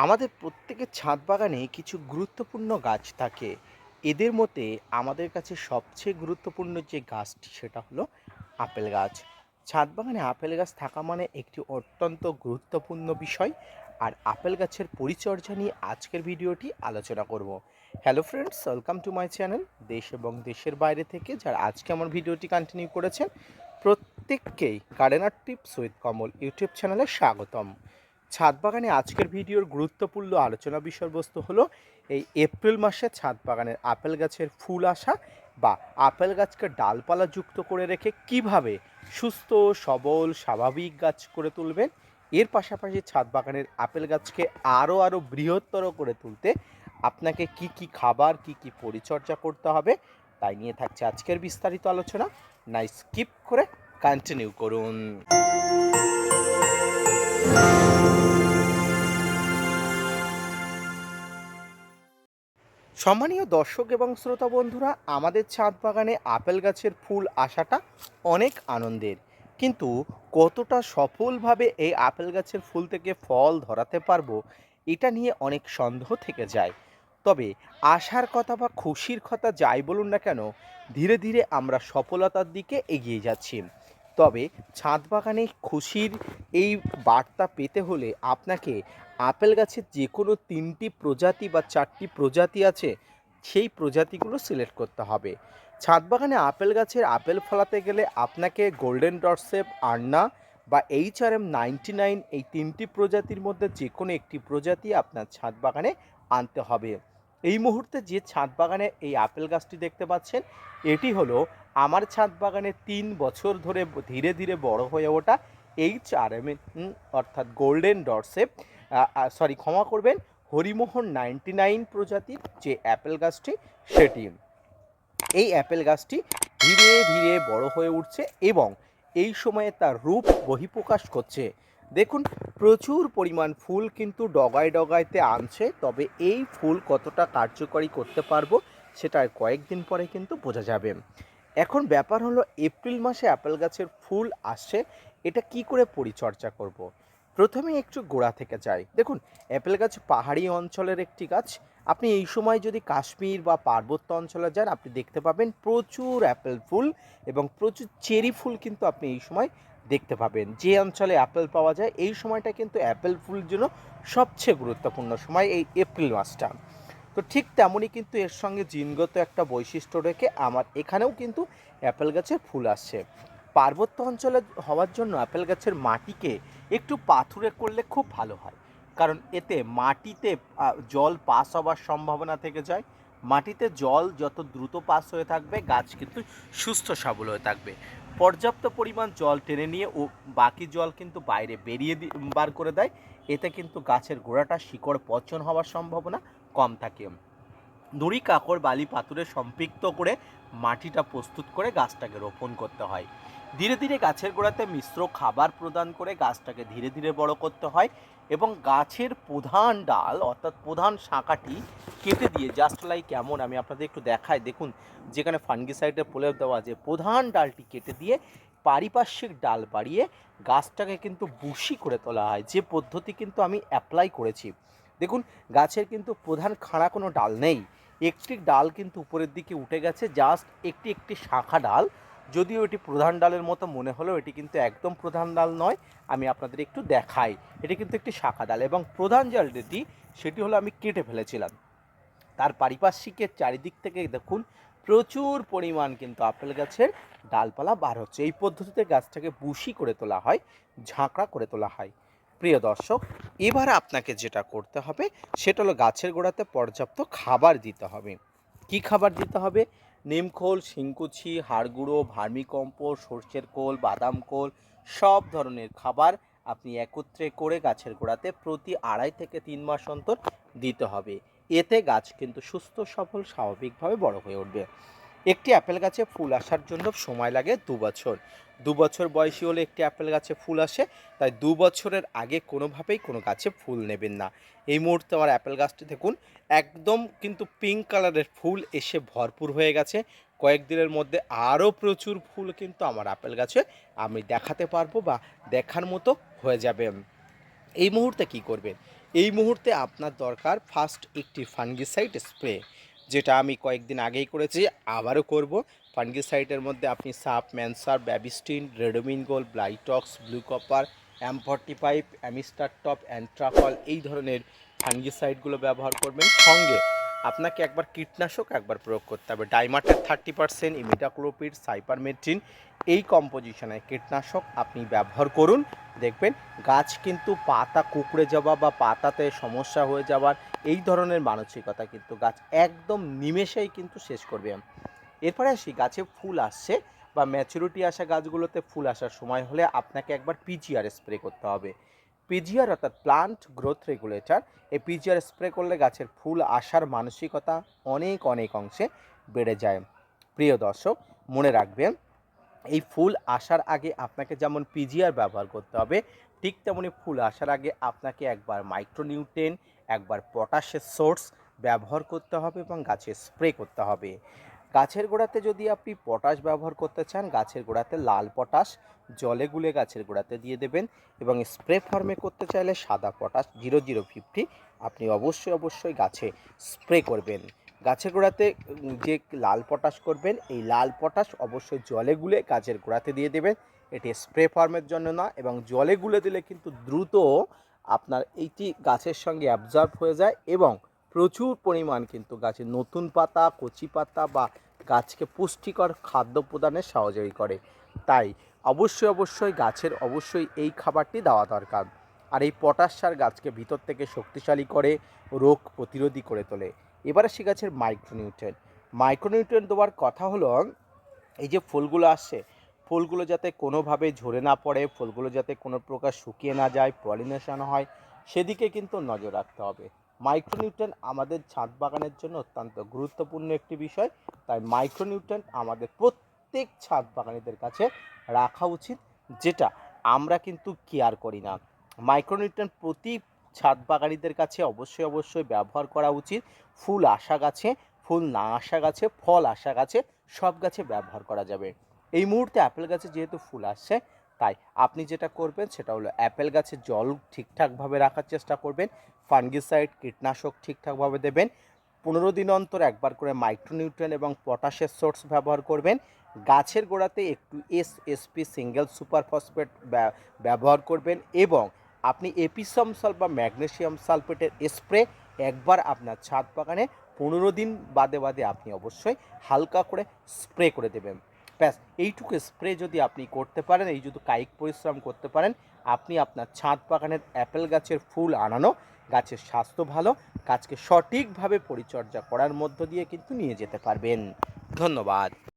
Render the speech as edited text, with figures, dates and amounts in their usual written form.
আমাদের প্রত্যেকের ছাদ বাগানে কিছু গুরুত্বপূর্ণ গাছ থাকে। এদের মধ্যে আমাদের কাছে সবচেয়ে গুরুত্বপূর্ণ যে গাছটি সেটা হলো আপেল গাছ। ছাদ বাগানে আপেল গাছ থাকা মানে একটি অত্যন্ত গুরুত্বপূর্ণ বিষয়। আর আপেল গাছের পরিচর্যা নিয়ে আজকের ভিডিওটি আলোচনা করব। Hello friends, welcome to my channel. দেশ এবং দেশের বাইরে থেকে যারা আজকে আমার ভিডিওটি কন্টিনিউ করেছেন প্রত্যেককেই gardener tips with Kamal YouTube চ্যানেলে স্বাগতম। ছাদ বাগানে আজকের ভিডিওর গুরুত্বপূর্ণ আলোচনা বিষয়বস্তু হলো এই এপ্রিল মাসে ছাদ বাগানের আপেল গাছের ফুল আসা বা আপেল গাছকে ডালপালা যুক্ত করে রেখে কিভাবে সুস্থ সবল স্বাভাবিক গাছ করে তুলবেন। এর পাশাপাশি ছাদ বাগানের আপেল গাছকে আরও বৃহত্তর করে তুলতে আপনাকে কি কি খাবার কি কি পরিচর্যা করতে হবে তাই নিয়ে থাকছে আজকের বিস্তারিত আলোচনা। না স্কিপ করে কন্টিনিউ করুন। সম্মানীয় দর্শক এবং শ্রোতা বন্ধুরা, আমাদের ছাদ বাগানে আপেল গাছের ফুল আসাটা অনেক আনন্দের, কিন্তু কতটা সফলভাবে এই আপেল গাছের ফুল থেকে ফল ধরাতে পারবো এটা নিয়ে অনেক সন্দেহ থেকে যায়। তবে আশার কথা বা খুশির কথা যাই বলুন না কেন, ধীরে ধীরে আমরা সফলতার দিকে এগিয়ে যাচ্ছি। তবে ছাদ বাগানে খুশির এই বার্তা পেতে হলে আপনাকে আপেল গাছের যে কোনো ৩টি প্রজাতি বা ৪টি প্রজাতি আছে সেই প্রজাতিগুলো সিলেক্ট করতে হবে। ছাদ বাগানে আপেল গাছের আপেল ফলাতে গেলে আপনাকে গোল্ডেন ডটসেপ, আন্না বা HRM99 এই ৩টি প্রজাতির মধ্যে যে কোনো একটি প্রজাতি আপনার ছাদ বাগানে আনতে হবে। এই মুহূর্তে যে ছাদ বাগানে এই আপেল গাছটি দেখতে পাচ্ছেন, এটি হলো আমার ছাদ বাগানে ৩ বছর ধরে ধীরে ধীরে বড় হয়ে ওঠা HRM অর্থাৎ গোল্ডেন ডটসেপ, ক্ষমা করবেন, হরিমোহন 99 প্রজাতির যে অ্যাপেল গাছটি সেটি। এই অ্যাপেল গাছটি ধীরে ধীরে বড় হয়ে উঠছে এবং এই সময়ে তার রূপ বহিঃপ্রকাশ করছে। দেখুন, প্রচুর পরিমাণ ফুল কিন্তু ডগায় ডগাইতে আনছে, তবে এই ফুল কতটা কার্যকরী করতে পারবো সেটা কয়েকদিন পরে কিন্তু বোঝা যাবে। এখন ব্যাপার হলো, এপ্রিল মাসে আপেল গাছের ফুল আসছে, এটা কি করে পরিচর্যা করব। প্রথমে একটু গোড়া থেকে যাই। দেখুন, অ্যাপেল গাছ পাহাড়ি অঞ্চলের একটি গাছ। আপনি এই সময় যদি কাশ্মীর বা পার্বত্য অঞ্চলে যান, আপনি দেখতে পাবেন প্রচুর অ্যাপেল ফুল এবং প্রচুর চেরি ফুল কিন্তু আপনি এই সময় দেখতে পাবেন। যে অঞ্চলে অ্যাপেল পাওয়া যায় এই সময়টা কিন্তু অ্যাপেল ফুলের জন্য সবচেয়ে গুরুত্বপূর্ণ সময় এই এপ্রিল মাসটা। তো ঠিক তেমনই কিন্তু এর সঙ্গে জিনগত একটা বৈশিষ্ট্য রেখে আমার এখানেও কিন্তু অ্যাপেল গাছের ফুল আসছে। পার্বত্য অঞ্চলে হওয়ার জন্য অ্যাপেল গাছের মাটিকে একটু পাথুরে করলে খুব ভালো হয়, কারণ এতে মাটিতে জল পাস হওয়ার সম্ভাবনা থেকে যায়। মাটিতে জল যত দ্রুত পাস হয়ে থাকবে গাছ কিন্তু সুস্থ সবল হয়ে থাকবে। পর্যাপ্ত পরিমাণ জল টেনে নিয়ে ও বাকি জল কিন্তু বাইরে বেরিয়ে বার করে দেয়। এতে কিন্তু গাছের গোড়াটা শিকড় পচন হওয়ার সম্ভাবনা কম থাকে। নুড়ি কাকড় বালি পাথরে সম্পৃক্ত করে মাটিটা প্রস্তুত করে গাছটাকে রোপণ করতে হয়। ধীরে ধীরে গাছের গোড়াতে মিশ্র খাবার প্রদান করে গাছটাকে ধীরে ধীরে বড় করতে হয় এবং গাছের প্রধান ডাল অর্থাৎ প্রধান শাখাটি কেটে দিয়ে, জাস্ট লাইক কেমন আমি আপনাদের একটু দেখাই, দেখুন যেখানে ফাঙ্গিসাইডের প্রলেপ দেওয়া আছে, প্রধান ডালটি কেটে দিয়ে পারিপার্শ্বিক ডাল বাড়িয়ে গাছটাকে কিন্তু বুশি করে তোলা হয়, যে পদ্ধতি কিন্তু আমি অ্যাপ্লাই করেছি। দেখুন, গাছের কিন্তু প্রধান খাড়া কোনো ডাল নেই, একটি ডাল কিন্তু উপরের দিকে উঠে গেছে, জাস্ট একটি একটি শাখা ডাল। যদিও এটি প্রধান ডালের মতো মনে হলেও এটি কিন্তু একদম প্রধান ডাল নয়। আমি আপনাদের একটু দেখাই, এটি কিন্তু একটি শাখা ডাল এবং প্রধান ডালটি সেটি হলো আমি কেটে ফেলেছিলাম। তার পারিপার্শ্বিকের চারিদিক থেকে দেখুন প্রচুর পরিমাণ কিন্তু আপেল গাছের ডালপালা বার হচ্ছে। এই পদ্ধতিতে গাছটাকে বুশি করে তোলা হয়, ঝাঁকড়া করে তোলা হয়। প্রিয় দর্শক, এবার আপনাকে যেটা করতে হবে সেটা হলো গাছের গোড়াতে পর্যাপ্ত খাবার দিতে হবে। কি খাবার দিতে হবে? নিমখোল, শিংকুচি, হাড়গুঁড়ো, ভার্মিকম্পোস্ট, সর্ষের খোল, বাদাম খোল, সব ধরনের খাবার আপনি একত্রে করে গাছের গোড়াতে প্রতি ২.৫ থেকে ৩ মাস অন্তর দিতে হবে। এতে গাছ কিন্তু সুস্থ সবল স্বাভাবিকভাবে বড় হয়ে উঠবে। একটি আপেল গাছে ফুল আসার জন্য সময় লাগে ২ বছর। ২ বছর বয়সী হলে একটি আপেল গাছে ফুল আসে, তাই ২ বছরের আগে কোনোভাবেই কোনো গাছে ফুল নেবেন না। এই মুহূর্তে আমার আপেল গাছটি দেখুন একদম কিন্তু পিঙ্ক কালারের ফুল এসে ভরপুর হয়ে গেছে। কয়েকদিনের মধ্যে আরও প্রচুর ফুল কিন্তু আমার আপেল গাছে আমি দেখাতে পারবো বা দেখার মতো হয়ে যাবে। এই মুহূর্তে কি করবেন? এই মুহূর্তে আপনার দরকার ফার্স্ট একটি ফাঙ্গিসাইড স্প্রে, যেটা আমি কয়েকদিন আগেই করেছি, আবারও করব। ফাঙ্গিসাইডের মধ্যে আপনি সাপ, ম্যানসার, Bavistin, Ridomil gold, Blitox, blue copper, M45, Amistar top, Antracol এই ধরনের ফাঙ্গিসাইডগুলো ব্যবহার করবেন। সঙ্গে আপনাকে একবার কীটনাশক একবার প্রয়োগ করতে হবে। ডাইমাটের 30%, ইমিডাক্লোপিড, সাইপারমেথ্রিন এই কম্পোজিশনের কীটনাশক আপনি ব্যবহার করুন। দেখবেন গাছ কিন্তু পাতা কুঁকড়ে যাওয়া বা পাতাতে সমস্যা হয়ে যাওয়ার এই ধরনের মানসিকতা কিন্তু গাছ একদম নিমেষেই কিন্তু শেষ করবে। এরপরে আসি, গাছে ফুল আসছে বা ম্যাচুরিটি আসা গাছগুলোতে ফুল আসার সময় হলে আপনাকে একবার পিজিআর স্প্রে করতে হবে। পিজিআর অর্থাৎ প্লান্ট গ্রোথ রেগুলেটর, এই পিজিআর স্প্রে করলে গাছের ফুল আসার মানসিকতা অনেক অনেক অংশে বেড়ে যায়। প্রিয় দর্শক, মনে রাখবেন এই ফুল আসার আগে আপনাকে যেমন পিজিআর ব্যবহার করতে হবে, ঠিক তেমনি ফুল আসার আগে আপনাকে একবার মাইক্রোনিউট্রেন, একবার পটাশের সোর্স ব্যবহার করতে হবে এবং গাছে স্প্রে করতে হবে। গাছের গোড়াতে যদি আপনি পটাশ ব্যবহার করতে চান, গাছের গোড়াতে লাল পটাশ জলে গুলে গাছের গোড়াতে দিয়ে দেবেন, এবং স্প্রে ফর্মে করতে চাইলে সাদা পটাশ 0050 আপনি অবশ্যই গাছে স্প্রে করবেন। গাছের গোড়াতে যে লাল পটাশ করবেন, এই লাল পটাশ অবশ্যই জলে গুলে গাছের গোড়াতে দিয়ে দেবেন। এটি স্প্রে ফর্মের জন্য না, এবং জলে গুলে দিলে কিন্তু দ্রুত আপনার এইটি গাছের সঙ্গে অ্যাবজর্ব হয়ে যায় এবং প্রচুর পরিমাণ কিন্তু গাছের নতুন পাতা, কচি পাতা বা গাছকে পুষ্টিকর খাদ্য প্রদানে সহযোগী করে। তাই অবশ্যই গাছের এই খাবারটি দেওয়া দরকার। আর এই পটাশ সার গাছকে ভিতর থেকে শক্তিশালী করে, রোগ প্রতিরোধী করে তোলে। এবারে সে গাছের মাইক্রোনিউট্রিয়েন্ট দেওয়ার কথা হলো, এই যে ফুলগুলো আসছে, ফুলগুলো যাতে কোনোভাবে ঝরে না পড়ে, ফুলগুলো যাতে কোনো প্রকার শুকিয়ে না যায়, পলিনেশন হয়, সেদিকে কিন্তু নজর রাখতে হবে। মাইক্রোনিউট্রিয়েন্ট আমাদের ছাদ বাগানের জন্য অত্যন্ত গুরুত্বপূর্ণ একটি বিষয়। তাই মাইক্রোনিউট্রিয়েন্ট আমাদের প্রত্যেক ছাদ বাগানীদের কাছে রাখা উচিত, যেটা আমরা কিন্তু কেয়ার করি না। মাইক্রোনিউট্রিয়েন্ট প্রতি ছাদ বাগানীদের কাছে অবশ্যই ব্যবহার করা উচিত। ফুল আসা গাছে, ফুল না আসা গাছে, ফল আসা গাছে, সব গাছে ব্যবহার করা যাবে। এই মুহূর্তে অ্যাপেল গাছে যেহেতু ফুল আসছে, তাই আপনি যেটা করবেন সেটা হলো অ্যাপেল গাছে জল ঠিকঠাকভাবে রাখার চেষ্টা করবেন, ফাঙ্গিসাইড কীটনাশক ঠিকঠাকভাবে দেবেন, 15 দিন অন্তর একবার করে মাইক্রোনিউট্রিয়েন্ট এবং পটাশের সোর্স ব্যবহার করবেন। গাছের গোড়াতে একটু এসএসপি সিঙ্গেল সুপার ফসফেট ব্যবহার করবেন, এবং আপনি এপিসম সল্ট বা ম্যাগনেসিয়াম সালফেটের স্প্রে একবার আপনার ছাদ বাগানে 15 দিন বাদে আপনি অবশ্যই হালকা করে স্প্রে করে দেবেন। ব্যাস এইটুকু স্প্রে যদি আপনি করতে পারেন, এই যদি কায়িক পরিশ্রম করতে পারেন, আপনি আপনার ছাদ বাগানের অ্যাপেল গাছের ফুল আনানো, গাছের স্বাস্থ্য ভালো, গাছকে সঠিকভাবে পরিচর্যা করার মধ্য দিয়ে কিন্তু নিয়ে যেতে পারবেন। ধন্যবাদ।